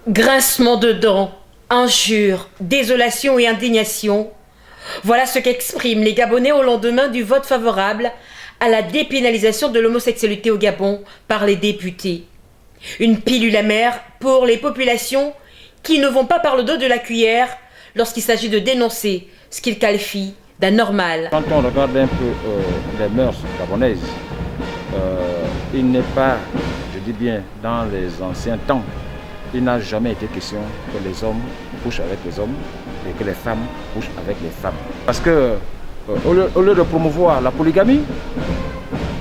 Grincement de dents, injures, désolation et indignation. Voilà ce qu'expriment les Gabonais au lendemain du vote favorable à la dépénalisation de l'homosexualité au Gabon par les députés. Une pilule amère pour les populations qui ne vont pas par le dos de la cuillère lorsqu'il s'agit de dénoncer ce qu'ils qualifient d'anormal. Quand on regarde un peu les mœurs gabonaises, il n'est pas, je dis bien, dans les anciens temps, il n'a jamais été question que les hommes couchent avec les hommes et que les femmes couchent avec les femmes. Parce que au lieu de promouvoir la polygamie,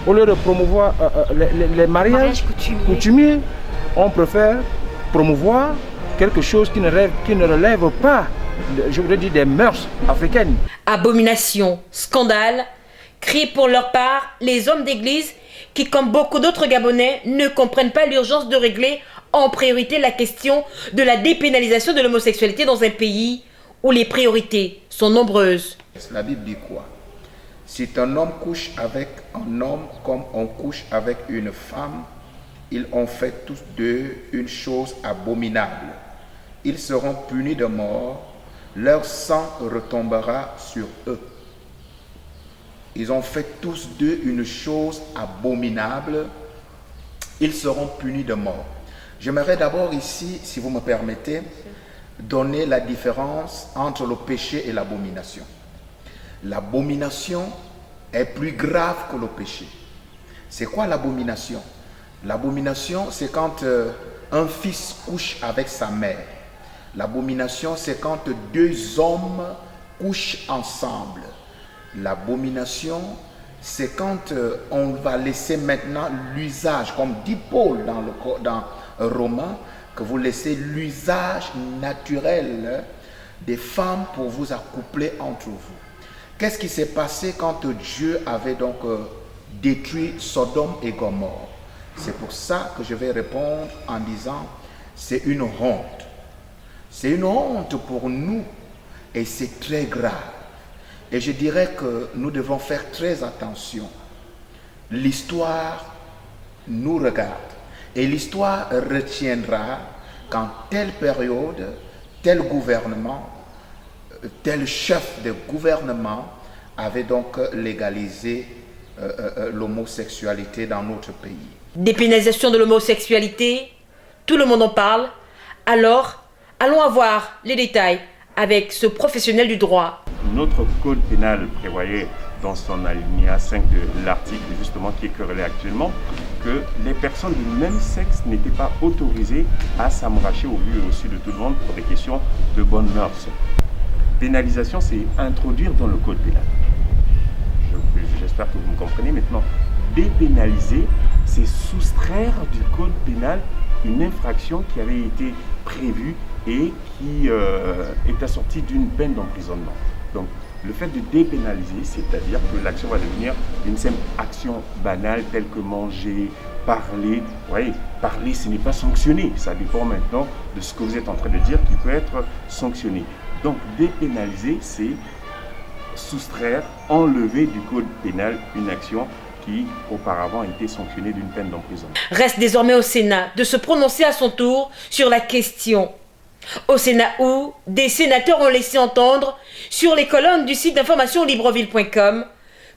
au lieu de promouvoir les mariages coutumiers, on préfère promouvoir quelque chose qui ne relève pas, je voudrais dire, des mœurs africaines. Abomination, scandale, crient pour leur part les hommes d'église qui, comme beaucoup d'autres Gabonais, ne comprennent pas l'urgence de régler en priorité la question de la dépénalisation de l'homosexualité dans un pays où les priorités sont nombreuses. La Bible dit quoi? Si un homme couche avec un homme comme on couche avec une femme, ils ont fait tous deux une chose abominable. Ils seront punis de mort, leur sang retombera sur eux. Ils ont fait tous deux une chose abominable, ils seront punis de mort. J'aimerais d'abord ici, si vous me permettez, donner la différence entre le péché et l'abomination. L'abomination est plus grave que le péché. C'est quoi l'abomination? L'abomination, c'est quand un fils couche avec sa mère. L'abomination, c'est quand deux hommes couchent ensemble. L'abomination, c'est quand on va laisser maintenant l'usage, comme dit Paul dans Romains, que vous laissez l'usage naturel des femmes pour vous accoupler entre vous. Qu'est-ce qui s'est passé quand Dieu avait donc détruit Sodome et Gomorrhe? C'est pour ça que je vais répondre en disant, c'est une honte. C'est une honte pour nous et c'est très grave. Et je dirais que nous devons faire très attention. L'histoire nous regarde et l'histoire retiendra qu'en telle période, tel gouvernement, tel chef de gouvernement avait donc légalisé l'homosexualité dans notre pays. Dépénalisation de l'homosexualité, tout le monde en parle. Alors, allons avoir les détails avec ce professionnel du droit. Notre code pénal prévoyait dans son alinéa 5 de l'article justement qui est querellé actuellement que les personnes du même sexe n'étaient pas autorisées à s'amouracher au vu et au su de tout le monde pour des questions de bonnes mœurs. Pénalisation, c'est introduire dans le code pénal. J'espère que vous me comprenez maintenant. Dépénaliser, c'est soustraire du code pénal une infraction qui avait été prévue et qui est assortie d'une peine d'emprisonnement. Donc, le fait de dépénaliser, c'est-à-dire que l'action va devenir une simple action banale telle que manger, parler. Vous voyez, parler, ce n'est pas sanctionné. Ça dépend maintenant de ce que vous êtes en train de dire qui peut être sanctionné. Donc, dépénaliser, c'est soustraire, enlever du code pénal une action qui auparavant a été sanctionnée d'une peine d'emprisonnement. Reste désormais au Sénat de se prononcer à son tour sur la question. Au Sénat où des sénateurs ont laissé entendre sur les colonnes du site d'information Libreville.com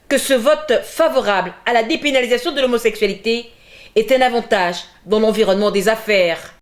que ce vote favorable à la dépénalisation de l'homosexualité est un avantage dans l'environnement des affaires.